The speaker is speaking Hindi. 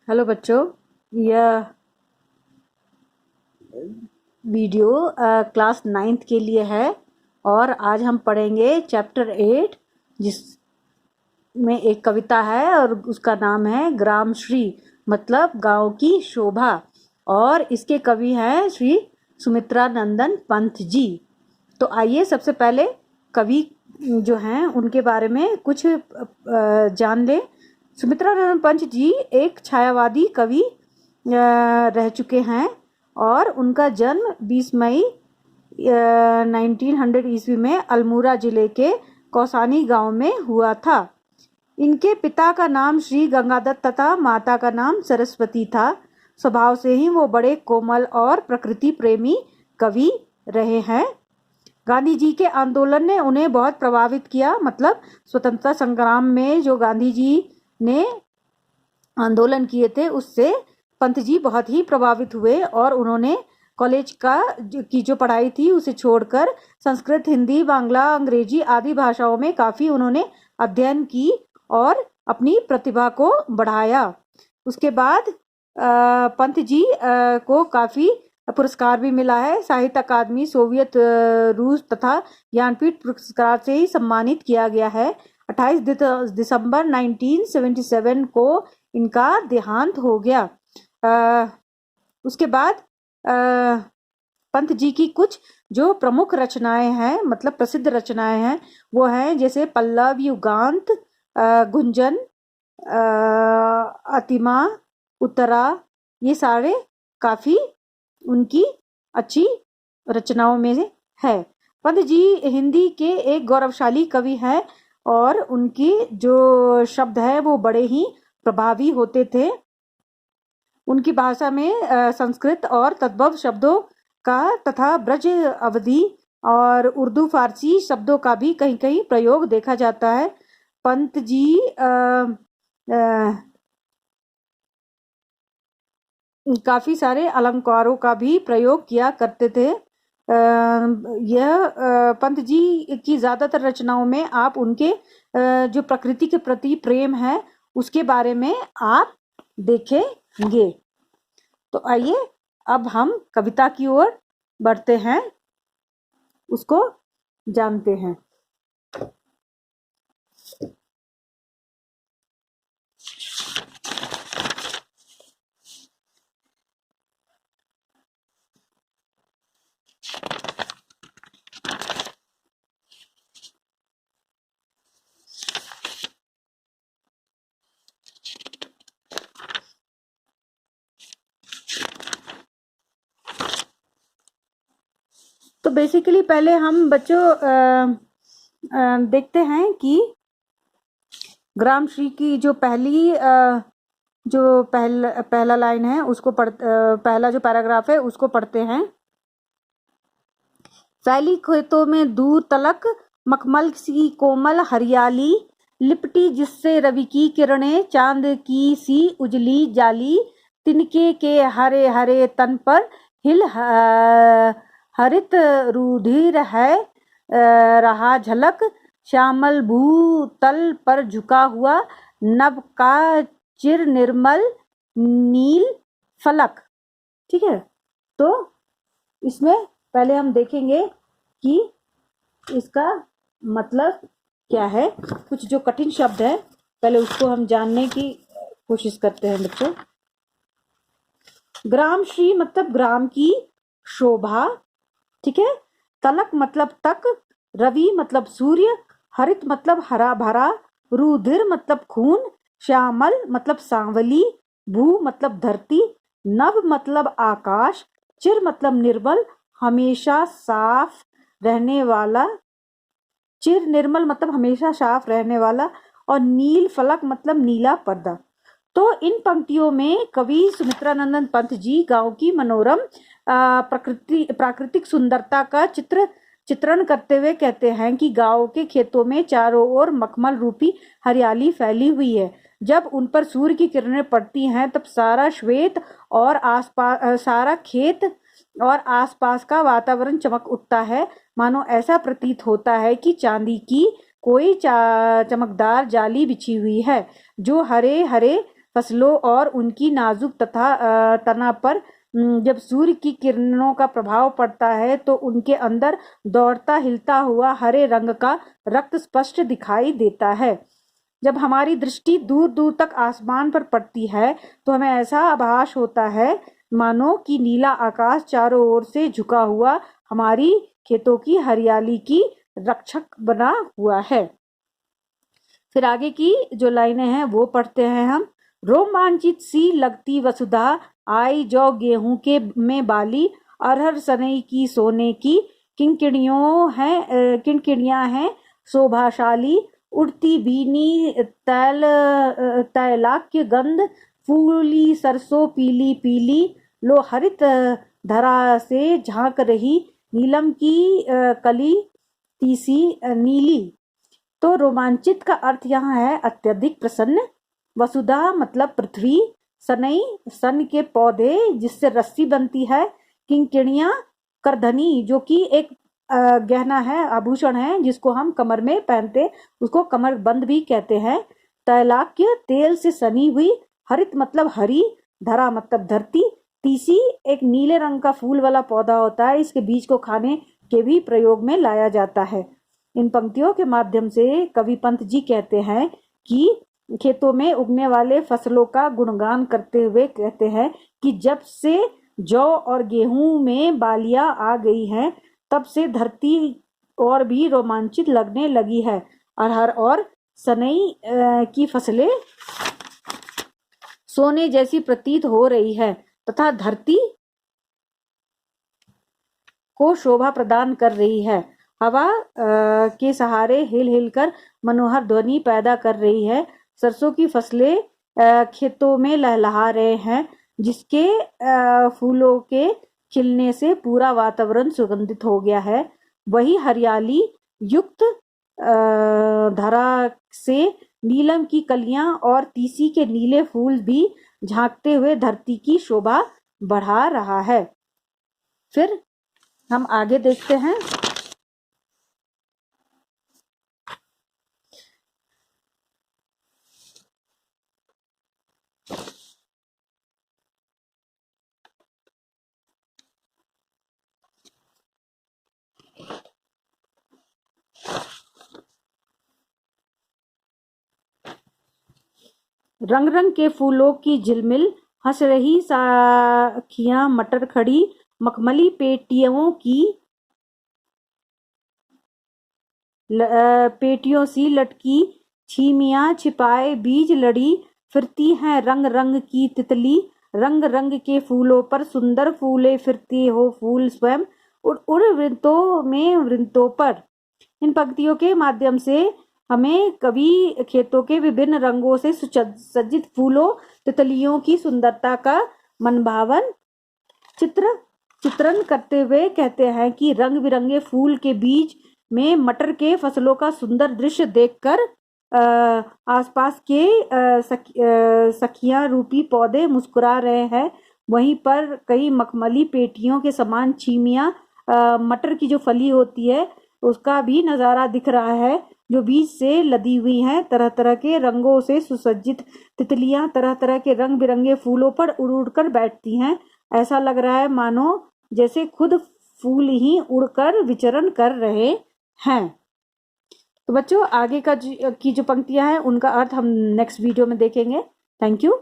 हेलो बच्चों, यह वीडियो क्लास 9th के लिए है और आज हम पढ़ेंगे चैप्टर 8 जिसमें एक कविता है और उसका नाम है ग्राम श्री मतलब गांव की शोभा। और इसके कवि हैं श्री सुमित्रा नंदन पंत जी। तो आइए सबसे पहले कवि जो हैं उनके बारे में कुछ जान लें। सुमित्रा नंदन पंत जी एक छायावादी कवि रह चुके हैं और उनका जन्म 20 मई 1900 ईस्वी में अल्मोड़ा जिले के कौसानी गांव में हुआ था। इनके पिता का नाम श्री गंगादत्त तथा माता का नाम सरस्वती था। स्वभाव से ही वो बड़े कोमल और प्रकृति प्रेमी कवि रहे हैं। गांधी जी के आंदोलन ने उन्हें बहुत प्रभावित किया। मतलब स्वतंत्रता संग्राम में जो गांधी जी ने आंदोलन किए थे उससे पंत जी बहुत ही प्रभावित हुए और उन्होंने कॉलेज की जो पढ़ाई थी उसे छोड़कर संस्कृत, हिंदी, बांग्ला, अंग्रेजी आदि भाषाओं में काफ़ी उन्होंने अध्ययन की और अपनी प्रतिभा को बढ़ाया। उसके बाद पंत जी को काफ़ी पुरस्कार भी मिला है। साहित्य अकादमी, सोवियत रूस तथा ज्ञानपीठ पुरस्कार से ही सम्मानित किया गया है। 28 दिसंबर 1977 को इनका देहांत हो गया। उसके बाद पंत जी की कुछ जो प्रमुख रचनाएं हैं, मतलब प्रसिद्ध रचनाएं हैं, वो हैं जैसे पल्लव, युगांत, गुंजन, अतिमा, उत्तरा। ये सारे काफी उनकी अच्छी रचनाओं में से है। पंत जी हिंदी के एक गौरवशाली कवि हैं और उनकी जो शब्द है वो बड़े ही प्रभावी होते थे। उनकी भाषा में संस्कृत और तद्भव शब्दों का तथा ब्रज अवधी और उर्दू फारसी शब्दों का भी कहीं कहीं प्रयोग देखा जाता है। पंत जी काफी सारे अलंकारों का भी प्रयोग किया करते थे। यह पंत जी की ज्यादातर रचनाओं में आप उनके जो प्रकृति के प्रति प्रेम है उसके बारे में आप देखेंगे। तो आइए अब हम कविता की ओर बढ़ते हैं, उसको जानते हैं। तो बेसिकली पहले हम बच्चों देखते हैं कि ग्राम श्री की जो पहला लाइन है उसको पहला जो पैराग्राफ है उसको पढ़ते हैं। फैली खेतों में दूर तलक मखमल सी कोमल हरियाली लिपटी जिससे रवि की किरणें चांद की सी उजली जाली तिनके के हरे हरे तन पर हिल हरित रुधिर है रहा झलक श्यामल भूतल पर झुका हुआ नभ का चिर निर्मल नील फलक। ठीक है, तो इसमें पहले हम देखेंगे कि इसका मतलब क्या है। कुछ जो कठिन शब्द है पहले उसको हम जानने की कोशिश करते हैं बच्चों। ग्राम श्री मतलब ग्राम की शोभा। ठीक है, तलक मतलब तक, रवि मतलब सूर्य, हरित मतलब हरा भरा, रुधिर मतलब खून, श्यामल मतलब सांवली, भू मतलब धरती, नभ मतलब आकाश, चिर मतलब निर्मल हमेशा साफ रहने वाला, चिर निर्मल मतलब हमेशा साफ रहने वाला, और नील फलक मतलब नीला पर्दा। तो इन पंक्तियों में कवि सुमित्रा नंदन पंत जी गांव की मनोरम प्राकृतिक सुंदरता का चित्रण करते हुए कहते हैं कि गांव के खेतों में चारों ओर मखमल रूपी हरियाली फैली हुई है। जब उन पर सूर्य की किरणें पड़ती हैं तब सारा श्वेत और आसपास सारा खेत और आसपास का वातावरण चमक उठता है। मानो ऐसा प्रतीत होता है कि चांदी की कोई चमकदार जाली बिछी हुई है जो हरे हरे फसलों और उनकी नाजुक तथा तना पर जब सूर्य की किरणों का प्रभाव पड़ता है तो उनके अंदर दौड़ता हिलता हुआ हरे रंग का रक्त स्पष्ट दिखाई देता है। जब हमारी दृष्टि दूर दूर तक आसमान पर पड़ती है तो हमें ऐसा आभास होता है मानो कि नीला आकाश चारों ओर से झुका हुआ हमारी खेतों की हरियाली की रक्षक बना हुआ है। फिर आगे की जो लाइनें हैं वो पढ़ते हैं हम। रोमांचित सी लगती वसुधा आई जो गेहूं के में बाली, अरहर सनई की सोने की किणकिणियां हैं शोभाशाली, उड़ती बीनी तैलाक्य गंध, फूली सरसों पीली पीली, लो हरित धरा से झांक रही नीलम की कली तीसी नीली। तो रोमांचित का अर्थ यहाँ है अत्यधिक प्रसन्न। वसुधा मतलब पृथ्वी, सनई सन के पौधे जिससे रस्सी बनती है, किंकिणियां करधनी जो कि एक गहना है, आभूषण है जिसको हम कमर में पहनते, उसको कमर बंद भी कहते हैं। तैलाक्य तेल से सनी हुई, हरित मतलब हरी, धरा मतलब धरती, तीसी एक नीले रंग का फूल वाला पौधा होता है, इसके बीज को खाने के भी प्रयोग में लाया जाता है। इन पंक्तियों के माध्यम से कवि पंत जी कहते हैं कि खेतों में उगने वाले फसलों का गुणगान करते हुए कहते हैं कि जब से जौ और गेहूं में बालियां आ गई हैं तब से धरती और भी रोमांचित लगने लगी है। अरहर और सनई की फसलें सोने जैसी प्रतीत हो रही है तथा धरती को शोभा प्रदान कर रही है। हवा के सहारे हिल हिल कर मनोहर ध्वनि पैदा कर रही है। सरसों की फसलें खेतों में लहलहा रहे हैं, जिसके फूलों के खिलने से पूरा वातावरण सुगंधित हो गया है। वही हरियाली युक्त धरा से नीलम की कलियां और तीसी के नीले फूल भी झांकते हुए धरती की शोभा बढ़ा रहा है। फिर हम आगे देखते हैं। रंग रंग के फूलों की झिलमिल, हंस रही साखियां मटर खड़ी, मखमली पेटियों सी लटकी, छीमियां छिपाए बीज लड़ी, फिरती हैं रंग रंग की तितली, रंग रंग के फूलों पर सुंदर फूले फिरते हो फूल स्वयं, उड़ उड़ वृंतों में वृंतों पर। इन पंक्तियों के माध्यम से हमें कवि खेतों के विभिन्न रंगों से सुसज्जित फूलों, तितलियों की सुंदरता का मनभावन चित्रण करते हुए कहते हैं कि रंग बिरंगे फूल के बीच में मटर के फसलों का सुंदर दृश्य देखकर आसपास के सखियां रूपी पौधे मुस्कुरा रहे हैं। वहीं पर कई मखमली पेटियों के समान छीमियां मटर की जो फली होती है उसका भी नज़ारा दिख रहा है, जो बीज से लदी हुई हैं। तरह तरह के रंगों से सुसज्जित तितलियां तरह तरह के रंग बिरंगे फूलों पर उड़ उड़ कर बैठती हैं। ऐसा लग रहा है मानो जैसे खुद फूल ही उड़कर विचरण कर रहे हैं। तो बच्चों आगे की जो पंक्तियां हैं उनका अर्थ हम नेक्स्ट वीडियो में देखेंगे। Thank you.